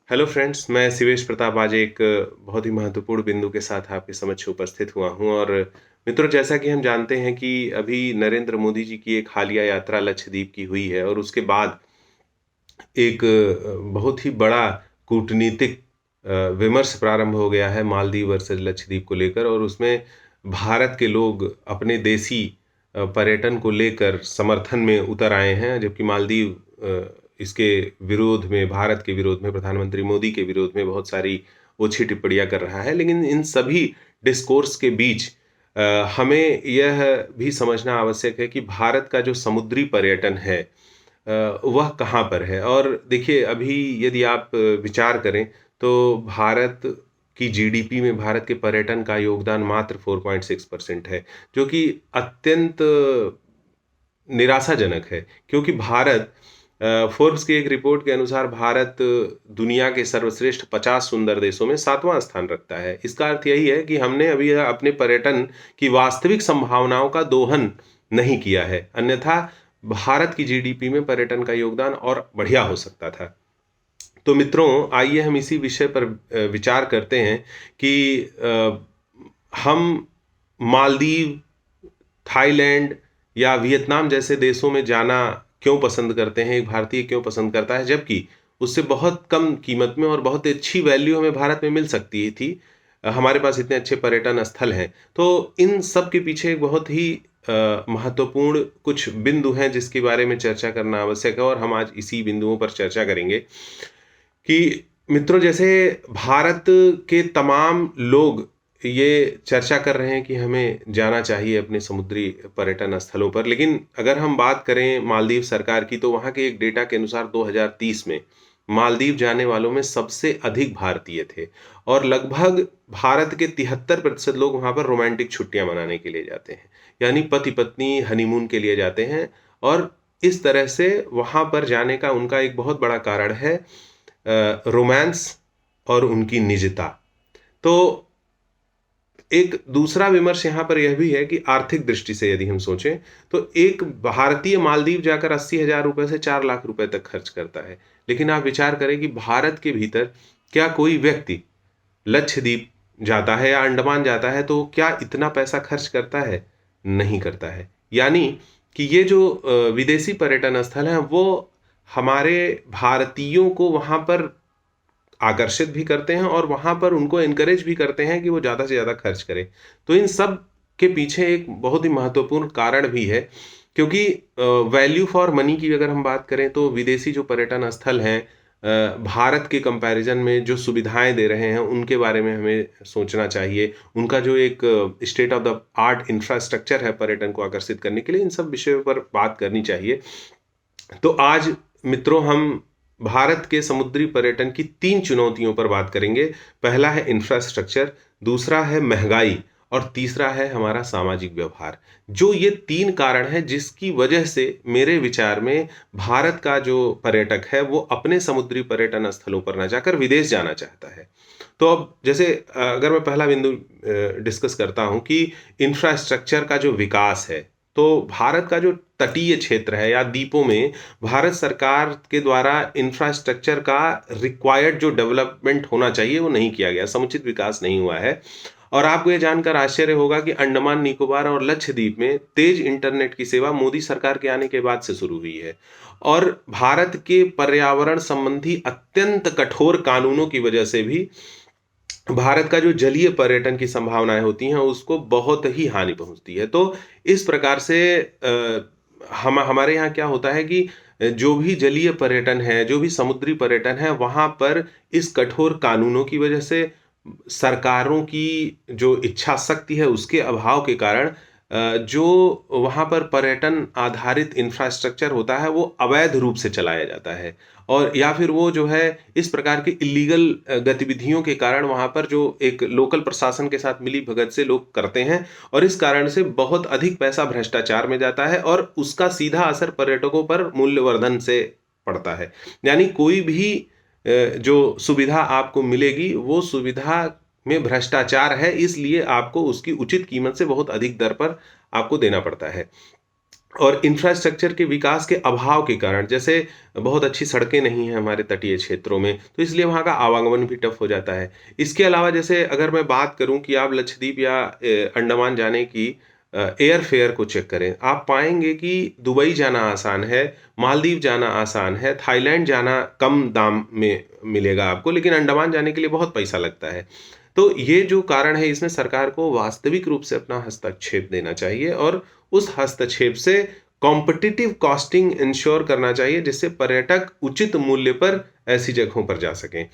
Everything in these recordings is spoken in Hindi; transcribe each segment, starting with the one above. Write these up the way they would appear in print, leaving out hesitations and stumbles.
हेलो फ्रेंड्स, मैं शिवेश प्रताप आज एक बहुत ही महत्वपूर्ण बिंदु के साथ आपके समक्ष उपस्थित हुआ हूँ और मित्रों जैसा कि हम जानते हैं कि अभी नरेंद्र मोदी जी की एक हालिया यात्रा लक्षद्वीप की हुई है और उसके बाद एक बहुत ही बड़ा कूटनीतिक विमर्श प्रारंभ हो गया है मालदीव वर्सेस लक्षद्वीप को लेकर और उसमें भारत के लोग अपने देसी पर्यटन को लेकर समर्थन में उतर आए हैं जबकि मालदीव इसके विरोध में भारत के विरोध में प्रधानमंत्री मोदी के विरोध में बहुत सारी ओछी टिप्पणियां कर रहा है लेकिन इन सभी डिस्कोर्स के बीच हमें यह भी समझना आवश्यक है कि भारत का जो समुद्री पर्यटन है वह कहाँ पर है और देखिए अभी यदि आप विचार करें तो भारत की जीडीपी में भारत के पर्यटन का योगदान मात्र 4.6% है जो कि अत्यंत निराशाजनक है क्योंकि भारत फोर्ब्स की एक रिपोर्ट के अनुसार भारत दुनिया के सर्वश्रेष्ठ 50 सुंदर देशों में 7वां स्थान रखता है। इसका अर्थ यही है कि हमने अभी अपने पर्यटन की वास्तविक संभावनाओं का दोहन नहीं किया है, अन्यथा भारत की जीडीपी में पर्यटन का योगदान और बढ़िया हो सकता था। तो मित्रों आइए हम इसी विषय पर विचार करते हैं कि हम मालदीव, थाईलैंड या वियतनाम जैसे देशों में जाना क्यों पसंद करते हैं, एक भारतीय क्यों पसंद करता है, जबकि उससे बहुत कम कीमत में और बहुत अच्छी वैल्यू हमें भारत में मिल सकती थी। हमारे पास इतने अच्छे पर्यटन स्थल हैं। तो इन सब के पीछे एक बहुत ही महत्वपूर्ण कुछ बिंदु हैं जिसके बारे में चर्चा करना आवश्यक है और हम आज इसी बिंदुओं पर चर्चा करेंगे कि मित्रों जैसे भारत के तमाम लोग ये चर्चा कर रहे हैं कि हमें जाना चाहिए अपने समुद्री पर्यटन स्थलों पर, लेकिन अगर हम बात करें मालदीव सरकार की तो वहाँ के एक डेटा के अनुसार 2030 में मालदीव जाने वालों में सबसे अधिक भारतीय थे और लगभग भारत के 73% लोग वहाँ पर रोमांटिक छुट्टियां मनाने के लिए जाते हैं, यानी पति पत्नी हनीमून के लिए जाते हैं। और इस तरह से वहाँ पर जाने का उनका एक बहुत बड़ा कारण है रोमांस और उनकी निजता। तो एक दूसरा विमर्श यहाँ पर यह भी है कि आर्थिक दृष्टि से यदि हम सोचें तो एक भारतीय मालदीव जाकर 80,000 रुपए से 4 लाख रुपए तक खर्च करता है, लेकिन आप विचार करें कि भारत के भीतर क्या कोई व्यक्ति लक्षद्वीप जाता है या अंडमान जाता है तो क्या इतना पैसा खर्च करता है? नहीं करता है। यानी कि ये जो विदेशी पर्यटन स्थल हैं वो हमारे भारतीयों को वहाँ पर आकर्षित भी करते हैं और वहाँ पर उनको एनकरेज भी करते हैं कि वो ज़्यादा से ज़्यादा खर्च करें। तो इन सब के पीछे एक बहुत ही महत्वपूर्ण कारण भी है क्योंकि वैल्यू फॉर मनी की अगर हम बात करें तो विदेशी जो पर्यटन स्थल हैं भारत के कंपैरिजन में जो सुविधाएं दे रहे हैं उनके बारे में हमें सोचना चाहिए। उनका जो एक state of the art infrastructure है पर्यटन को आकर्षित करने के लिए, इन सब विषयों पर बात करनी चाहिए। तो आज मित्रों हम भारत के समुद्री पर्यटन की 3 चुनौतियों पर बात करेंगे। पहला है इंफ्रास्ट्रक्चर, दूसरा है महंगाई और तीसरा है हमारा सामाजिक व्यवहार। जो ये 3 कारण हैं जिसकी वजह से मेरे विचार में भारत का जो पर्यटक है वो अपने समुद्री पर्यटन स्थलों पर ना जाकर विदेश जाना चाहता है। तो अब जैसे अगर मैं पहला बिंदु डिस्कस करता हूँ कि इंफ्रास्ट्रक्चर का जो विकास है, तो भारत का जो तटीय क्षेत्र है या द्वीपों में भारत सरकार के द्वारा इंफ्रास्ट्रक्चर का रिक्वायर्ड जो डेवलपमेंट होना चाहिए वो नहीं किया गया, समुचित विकास नहीं हुआ है। और आपको ये जानकर आश्चर्य होगा कि अंडमान निकोबार और लक्षद्वीप में तेज इंटरनेट की सेवा मोदी सरकार के आने के बाद से शुरू हुई है और भारत के पर्यावरण संबंधी अत्यंत कठोर कानूनों की वजह से भी भारत का जो जलीय पर्यटन की संभावनाएं होती हैं उसको बहुत ही हानि पहुंचती है। तो इस प्रकार से हम हमारे यहाँ क्या होता है कि जो भी जलीय पर्यटन है, जो भी समुद्री पर्यटन है, वहाँ पर इस कठोर कानूनों की वजह से सरकारों की जो इच्छा शक्ति है उसके अभाव के कारण जो वहाँ पर पर्यटन आधारित इंफ्रास्ट्रक्चर होता है वो अवैध रूप से चलाया जाता है और या फिर वो जो है इस प्रकार की इलीगल गतिविधियों के कारण वहाँ पर जो एक लोकल प्रशासन के साथ मिली भगत से लोग करते हैं और इस कारण से बहुत अधिक पैसा भ्रष्टाचार में जाता है और उसका सीधा असर पर्यटकों पर मूल्यवर्धन से पड़ता है। यानी कोई भी जो सुविधा आपको मिलेगी वो सुविधा में भ्रष्टाचार है, इसलिए आपको उसकी उचित कीमत से बहुत अधिक दर पर आपको देना पड़ता है। और इंफ्रास्ट्रक्चर के विकास के अभाव के कारण, जैसे बहुत अच्छी सड़कें नहीं हैं हमारे तटीय क्षेत्रों में, तो इसलिए वहाँ का आवागमन भी टफ हो जाता है। इसके अलावा जैसे अगर मैं बात करूँ कि आप लक्षद्वीप या अंडमान जाने की एयर फेयर को चेक करें, आप पाएँगे कि दुबई जाना आसान है, मालदीव जाना आसान है, थाईलैंड जाना कम दाम में मिलेगा आपको, लेकिन अंडमान जाने के लिए बहुत पैसा लगता है। तो ये जो कारण है, इसमें सरकार को वास्तविक रूप से अपना हस्तक्षेप देना चाहिए और उस हस्तक्षेप से कॉम्पिटिटिव कॉस्टिंग इंश्योर करना चाहिए, जिससे पर्यटक उचित मूल्य पर ऐसी जगहों पर जा सकें।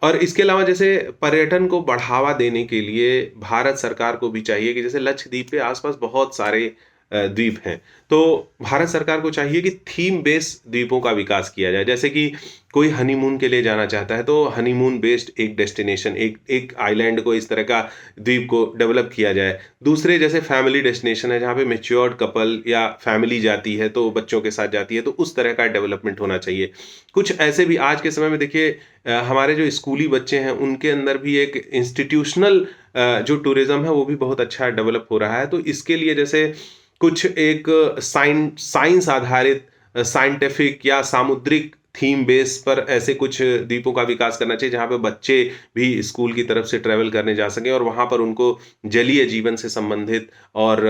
और इसके अलावा जैसे पर्यटन को बढ़ावा देने के लिए भारत सरकार को भी चाहिए कि जैसे लक्षद्वीप के आसपास बहुत सारे द्वीप हैं। तो भारत सरकार को चाहिए कि थीम बेस्ड द्वीपों का विकास किया जाए। जैसे कि कोई हनीमून के लिए जाना चाहता है, तो हनीमून बेस्ड एक डेस्टिनेशन, एक एक आइलैंड को, इस तरह का द्वीप को डेवलप किया जाए। दूसरे जैसे फैमिली डेस्टिनेशन है, जहाँ पे मैच्योर्ड कपल या फैमिली जाती है, तो बच्चों के साथ जाती है, तो उस तरह का डेवलपमेंट होना चाहिए। कुछ ऐसे भी आज के समय में देखिए, हमारे जो स्कूली बच्चे हैं, उनके अंदर भी एक इंस्टीट्यूशनल जो टूरिज़्म है, वो भी बहुत अच्छा डेवलप हो रहा है। तो इसके लिए जैसे कुछ एक साइंस आधारित साइंटिफिक या सामुद्रिक थीम बेस पर ऐसे कुछ द्वीपों का विकास करना चाहिए, जहाँ पे बच्चे भी स्कूल की तरफ से ट्रैवल करने जा सकें और वहाँ पर उनको जलीय जीवन से संबंधित और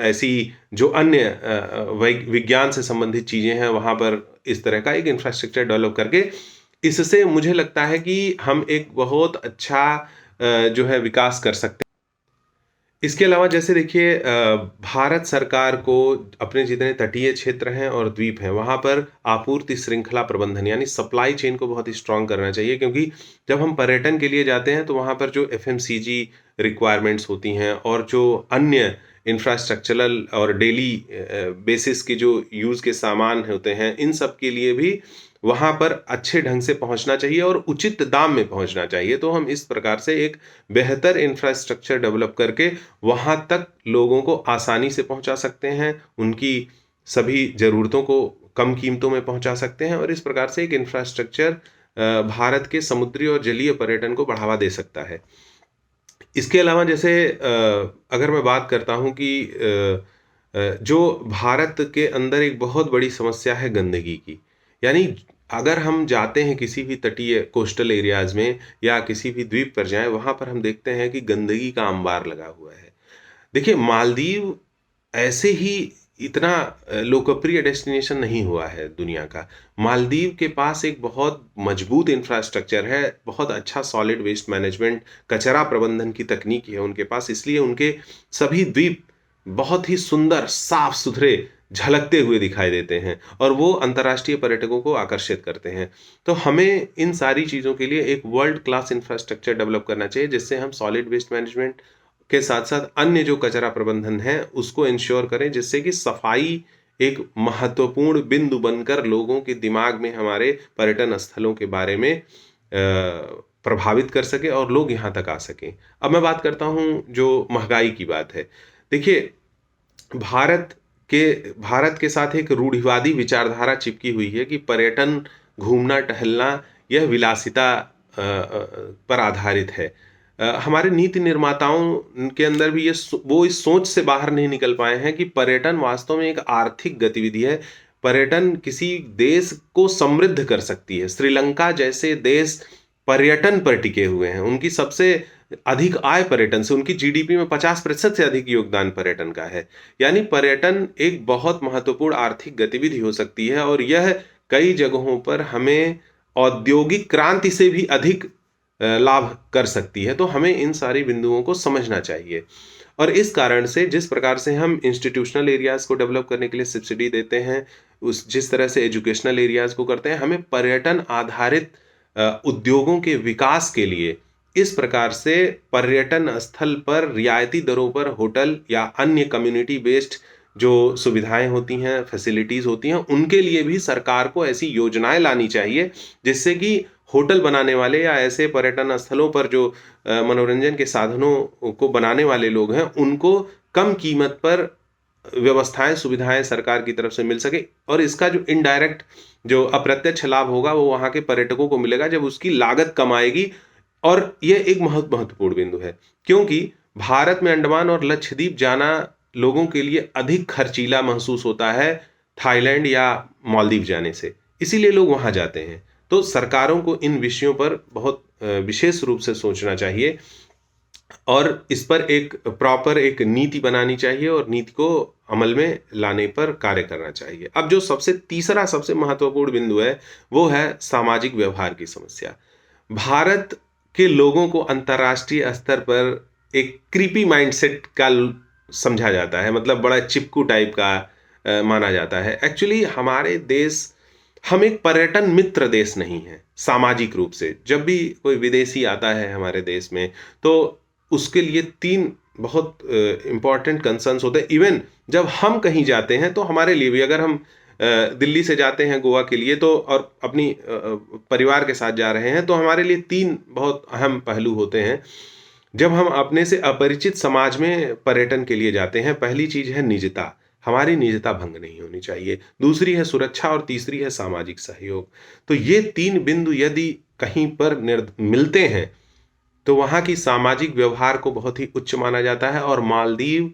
ऐसी जो अन्य विज्ञान से संबंधित चीज़ें हैं, वहाँ पर इस तरह का एक इंफ्रास्ट्रक्चर डेवलप करके, इससे मुझे लगता है कि हम एक बहुत अच्छा जो है विकास कर सकते हैं। इसके अलावा जैसे देखिए, भारत सरकार को अपने जितने तटीय क्षेत्र हैं और द्वीप हैं, वहाँ पर आपूर्ति श्रृंखला प्रबंधन यानी सप्लाई चेन को बहुत ही स्ट्रॉन्ग करना चाहिए, क्योंकि जब हम पर्यटन के लिए जाते हैं, तो वहाँ पर जो एफएमसीजी रिक्वायरमेंट्स होती हैं और जो अन्य इंफ्रास्ट्रक्चरल और डेली बेसिस के जो यूज़ के सामान होते हैं, इन सब के लिए भी वहाँ पर अच्छे ढंग से पहुँचना चाहिए और उचित दाम में पहुँचना चाहिए। तो हम इस प्रकार से एक बेहतर इंफ्रास्ट्रक्चर डेवलप करके वहाँ तक लोगों को आसानी से पहुँचा सकते हैं, उनकी सभी ज़रूरतों को कम कीमतों में पहुँचा सकते हैं और इस प्रकार से एक इंफ्रास्ट्रक्चर भारत के समुद्री और जलीय पर्यटन को बढ़ावा दे सकता है। इसके अलावा जैसे अगर मैं बात करता हूँ कि जो भारत के अंदर एक बहुत बड़ी समस्या है गंदगी की। यानी अगर हम जाते हैं किसी भी तटीय कोस्टल एरियाज़ में या किसी भी द्वीप पर जाएँ, वहाँ पर हम देखते हैं कि गंदगी का अंबार लगा हुआ है। देखिए, मालदीव ऐसे ही इतना लोकप्रिय डेस्टिनेशन नहीं हुआ है दुनिया का। मालदीव के पास एक बहुत मजबूत इंफ्रास्ट्रक्चर है, बहुत अच्छा सॉलिड वेस्ट मैनेजमेंट, कचरा प्रबंधन की तकनीक है उनके पास, इसलिए उनके सभी द्वीप बहुत ही सुंदर, साफ-सुथरे, झलकते हुए दिखाई देते हैं और वो अंतर्राष्ट्रीय पर्यटकों को आकर्षित करते हैं। तो हमें इन सारी चीज़ों के लिए एक वर्ल्ड क्लास इंफ्रास्ट्रक्चर डेवलप करना चाहिए, जिससे हम सॉलिड वेस्ट मैनेजमेंट के साथ-साथ अन्य जो कचरा प्रबंधन है, उसको इंश्योर करें, जिससे कि सफाई एक महत्वपूर्ण बिंदु बनकर लोगों के दिमाग में हमारे पर्यटन स्थलों के बारे में प्रभावित कर सके और लोग यहाँ तक आ सकें। अब मैं बात करता हूँ जो महँगाई की बात है। देखिए, भारत भारत के साथ एक रूढ़िवादी विचारधारा चिपकी हुई है कि पर्यटन, घूमना, टहलना यह विलासिता पर आधारित है। हमारे नीति निर्माताओं के अंदर भी वो इस सोच से बाहर नहीं निकल पाए हैं कि पर्यटन वास्तव में एक आर्थिक गतिविधि है। पर्यटन किसी देश को समृद्ध कर सकती है। श्रीलंका जैसे देश पर्यटन पर टिके हुए हैं। उनकी सबसे अधिक आय पर्यटन से, उनकी जीडीपी में 50% से अधिक योगदान पर्यटन का है। यानी पर्यटन एक बहुत महत्वपूर्ण आर्थिक गतिविधि हो सकती है और यह कई जगहों पर हमें औद्योगिक क्रांति से भी अधिक लाभ कर सकती है। तो हमें इन सारी बिंदुओं को समझना चाहिए और इस कारण से जिस प्रकार से हम इंस्टीट्यूशनल एरियाज़ को डेवलप करने के लिए सब्सिडी देते हैं, जिस तरह से एजुकेशनल एरियाज़ को करते हैं, हमें पर्यटन आधारित उद्योगों के विकास के लिए इस प्रकार से पर्यटन स्थल पर रियायती दरों पर होटल या अन्य कम्युनिटी बेस्ड जो सुविधाएं होती हैं, फैसिलिटीज़ होती हैं, उनके लिए भी सरकार को ऐसी योजनाएं लानी चाहिए, जिससे कि होटल बनाने वाले या ऐसे पर्यटन स्थलों पर जो मनोरंजन के साधनों को बनाने वाले लोग हैं, उनको कम कीमत पर व्यवस्थाएं, सुविधाएं सरकार की तरफ से मिल सके और इसका जो इनडायरेक्ट जो अप्रत्यक्ष लाभ होगा, वो वहाँ के पर्यटकों को मिलेगा जब उसकी लागत कम आएगी। और ये एक महत्वपूर्ण बिंदु है, क्योंकि भारत में अंडमान और लक्षद्वीप जाना लोगों के लिए अधिक खर्चीला महसूस होता है थाईलैंड या मालदीव जाने से, इसीलिए लोग वहाँ जाते हैं। तो सरकारों को इन विषयों पर बहुत विशेष रूप से सोचना चाहिए और इस पर एक प्रॉपर एक नीति बनानी चाहिए और नीति को अमल में लाने पर कार्य करना चाहिए। अब जो तीसरा सबसे महत्वपूर्ण बिंदु है, वो है सामाजिक व्यवहार की समस्या। भारत के लोगों को अंतर्राष्ट्रीय स्तर पर एक क्रीपी माइंडसेट का समझा जाता है, मतलब बड़ा चिपकू टाइप का माना जाता है। एक्चुअली हमारे देश, हम एक पर्यटन मित्र देश नहीं है सामाजिक रूप से। जब भी कोई विदेशी आता है हमारे देश में, तो उसके लिए 3 बहुत इम्पॉर्टेंट कंसर्न्स होते हैं। इवन जब हम कहीं जाते हैं तो हमारे लिए भी, अगर हम दिल्ली से जाते हैं गोवा के लिए तो, और अपनी परिवार के साथ जा रहे हैं, तो हमारे लिए 3 बहुत अहम पहलू होते हैं जब हम अपने से अपरिचित समाज में पर्यटन के लिए जाते हैं। पहली चीज है निजता, हमारी निजता भंग नहीं होनी चाहिए। दूसरी है सुरक्षा और तीसरी है सामाजिक सहयोग। तो ये 3 बिंदु यदि कहीं पर मिलते हैं तो वहाँ की सामाजिक व्यवहार को बहुत ही उच्च माना जाता है। और मालदीव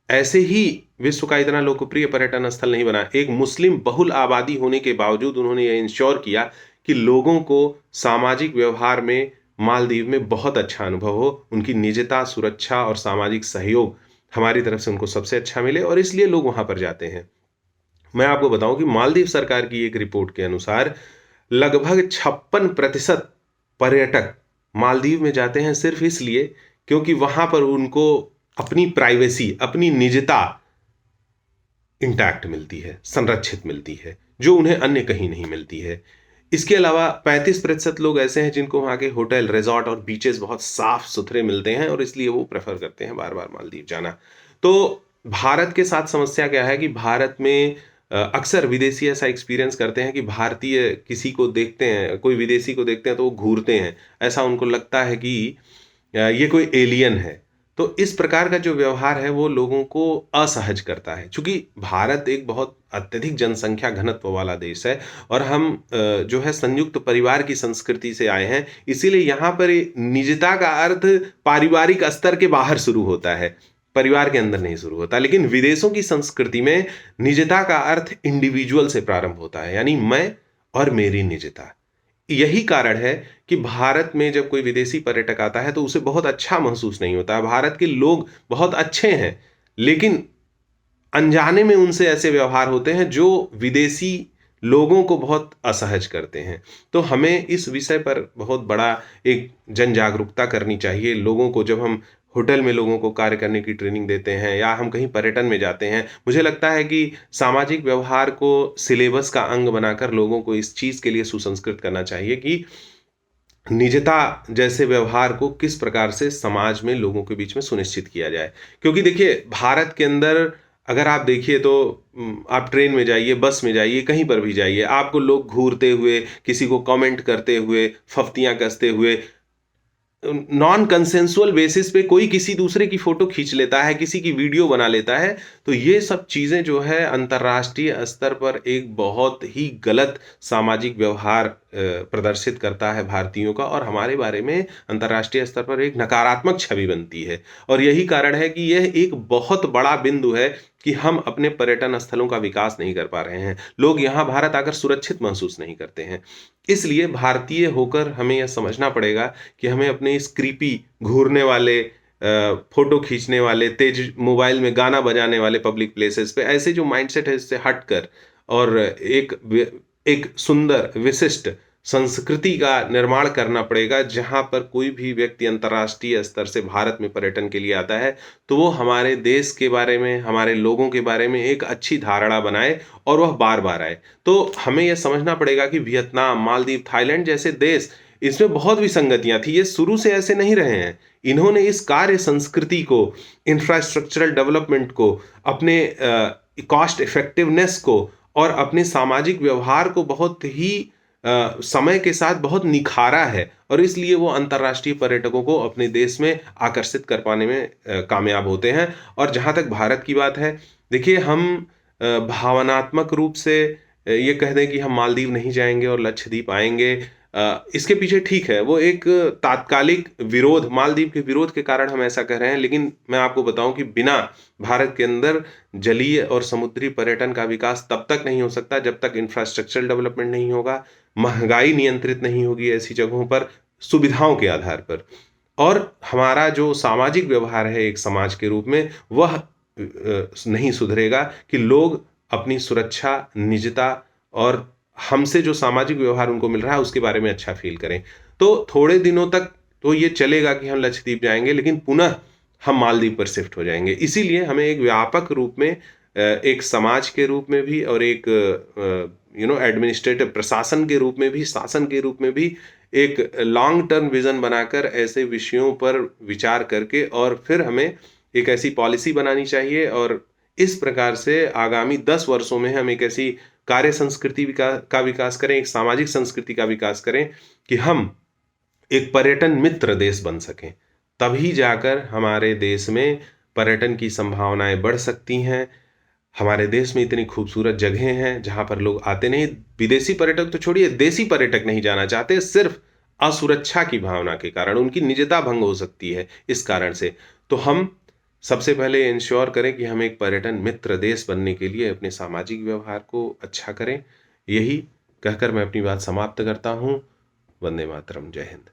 ऐसे ही विश्व का इतना लोकप्रिय पर्यटन स्थल नहीं बना, एक मुस्लिम बहुल आबादी होने के बावजूद उन्होंने ये इंश्योर किया कि लोगों को सामाजिक व्यवहार में मालदीव में बहुत अच्छा अनुभव हो, उनकी निजता, सुरक्षा और सामाजिक सहयोग हमारी तरफ से उनको सबसे अच्छा मिले, और इसलिए लोग वहां पर जाते हैं। मैं आपको बताऊं कि मालदीव सरकार की एक रिपोर्ट के अनुसार लगभग 56% पर्यटक मालदीव में जाते हैं सिर्फ इसलिए क्योंकि वहां पर उनको अपनी प्राइवेसी, अपनी निजता इंटैक्ट मिलती है, संरक्षित मिलती है, जो उन्हें अन्य कहीं नहीं मिलती है। इसके अलावा 35% लोग ऐसे हैं जिनको वहाँ के होटल, रिजॉर्ट और बीचेस बहुत साफ सुथरे मिलते हैं और इसलिए वो प्रेफर करते हैं बार बार मालदीव जाना। तो भारत के साथ समस्या क्या है कि भारत में अक्सर विदेशी ऐसा एक्सपीरियंस करते हैं कि भारतीय किसी को देखते हैं, कोई विदेशी को देखते हैं तो वो घूरते हैं, ऐसा उनको लगता है कि ये कोई एलियन है। तो इस प्रकार का जो व्यवहार है वो लोगों को असहज करता है। चूंकि भारत एक बहुत अत्यधिक जनसंख्या घनत्व वाला देश है और हम जो है संयुक्त परिवार की संस्कृति से आए हैं, इसीलिए यहाँ पर निजता का अर्थ पारिवारिक स्तर के बाहर शुरू होता है, परिवार के अंदर नहीं शुरू होता। लेकिन विदेशों की संस्कृति में निजता का अर्थ इंडिविजुअल से प्रारंभ होता है, यानी मैं और मेरी निजता। यही कारण है कि भारत में जब कोई विदेशी पर्यटक आता है तो उसे बहुत अच्छा महसूस नहीं होता है। भारत के लोग बहुत अच्छे हैं, लेकिन अनजाने में उनसे ऐसे व्यवहार होते हैं जो विदेशी लोगों को बहुत असहज करते हैं। तो हमें इस विषय पर बहुत बड़ा एक जन जागरूकता करनी चाहिए लोगों को। जब हम होटल में लोगों को कार्य करने की ट्रेनिंग देते हैं या हम कहीं पर्यटन में जाते हैं, मुझे लगता है कि सामाजिक व्यवहार को सिलेबस का अंग बनाकर लोगों को इस चीज़ के लिए सुसंस्कृत करना चाहिए कि निजता जैसे व्यवहार को किस प्रकार से समाज में लोगों के बीच में सुनिश्चित किया जाए। क्योंकि देखिए, भारत के अंदर अगर आप देखिए तो आप ट्रेन में जाइए, बस में जाइए, कहीं पर भी जाइए, आपको लोग घूरते हुए, किसी को कमेंट करते हुए, फफ्तियां कसते हुए, नॉन कंसेंसुअल बेसिस पे कोई किसी दूसरे की फोटो खींच लेता है, किसी की वीडियो बना लेता है। तो ये सब चीजें जो है अंतर्राष्ट्रीय स्तर पर एक बहुत ही गलत सामाजिक व्यवहार प्रदर्शित करता है भारतीयों का, और हमारे बारे में अंतर्राष्ट्रीय स्तर पर एक नकारात्मक छवि बनती है। और यही कारण है कि यह एक बहुत बड़ा बिंदु है कि हम अपने पर्यटन स्थलों का विकास नहीं कर पा रहे हैं। लोग यहाँ भारत आकर सुरक्षित महसूस नहीं करते हैं। इसलिए भारतीय होकर हमें यह समझना पड़ेगा कि हमें अपने इस क्रीपी, घूरने वाले, फोटो खींचने वाले, तेज मोबाइल में गाना बजाने वाले पब्लिक प्लेसेस पे ऐसे जो माइंडसेट है इससे हटकर और एक सुंदर विशिष्ट संस्कृति का निर्माण करना पड़ेगा, जहां पर कोई भी व्यक्ति अंतर्राष्ट्रीय स्तर से भारत में पर्यटन के लिए आता है तो वो हमारे देश के बारे में, हमारे लोगों के बारे में एक अच्छी धारणा बनाए और वह बार बार आए। तो हमें यह समझना पड़ेगा कि वियतनाम, मालदीव, थाईलैंड जैसे देश, इसमें बहुत विसंगतियां थी, ये शुरू से ऐसे नहीं रहे हैं। इन्होंने इस कार्य संस्कृति को, इंफ्रास्ट्रक्चरल डेवलपमेंट को, अपने कॉस्ट इफेक्टिवनेस को और अपने सामाजिक व्यवहार को बहुत ही समय के साथ बहुत निखारा है, और इसलिए वो अंतर्राष्ट्रीय पर्यटकों को अपने देश में आकर्षित कर पाने में कामयाब होते हैं। और जहाँ तक भारत की बात है, देखिए, हम भावनात्मक रूप से ये कह दें कि हम मालदीव नहीं जाएंगे और लक्षद्वीप आएंगे, इसके पीछे ठीक है, वो एक तात्कालिक विरोध, मालदीव के विरोध के कारण हम ऐसा कर रहे हैं, लेकिन मैं आपको बताऊँ कि बिना भारत के अंदर जलीय और समुद्री पर्यटन का विकास तब तक नहीं हो सकता, जब तक इंफ्रास्ट्रक्चरल डेवलपमेंट नहीं होगा, महँगाई नियंत्रित नहीं होगी ऐसी जगहों पर, सुविधाओं के आधार पर। और हमारा जो सामाजिक व्यवहार है एक समाज के रूप में, वह नहीं सुधरेगा कि लोग अपनी सुरक्षा, निजता और हमसे जो सामाजिक व्यवहार उनको मिल रहा है, उसके बारे में अच्छा फ़ील करें। तो थोड़े दिनों तक तो ये चलेगा कि हम लक्षद्वीप जाएँगे, लेकिन पुनः हम मालदीव पर शिफ्ट हो जाएँगे। इसीलिए हमें एक व्यापक रूप में एक समाज के रूप में भी और एक एडमिनिस्ट्रेटिव प्रशासन के रूप में भी, शासन के रूप में भी एक लॉन्ग टर्म विज़न बनाकर ऐसे विषयों पर विचार करके और फिर हमें एक ऐसी पॉलिसी बनानी चाहिए और इस प्रकार से आगामी 10 वर्षों में हम एक ऐसी कार्य संस्कृति का विकास करें, एक सामाजिक संस्कृति का विकास करें कि हम एक पर्यटन मित्र देश बन सकें। तभी जाकर हमारे देश में पर्यटन की संभावनाएँ बढ़ सकती हैं। हमारे देश में इतनी खूबसूरत जगहें हैं, जहाँ पर लोग आते नहीं, विदेशी पर्यटक तो छोड़िए, देशी पर्यटक नहीं जाना चाहते, सिर्फ़ असुरक्षा की भावना के कारण, उनकी निजता भंग हो सकती है इस कारण से। तो हम सबसे पहले इंश्योर करें कि हम एक पर्यटन मित्र देश बनने के लिए अपने सामाजिक व्यवहार को अच्छा करें। यही कहकर मैं अपनी बात समाप्त करता हूँ। वंदे मातरम। जय हिंद।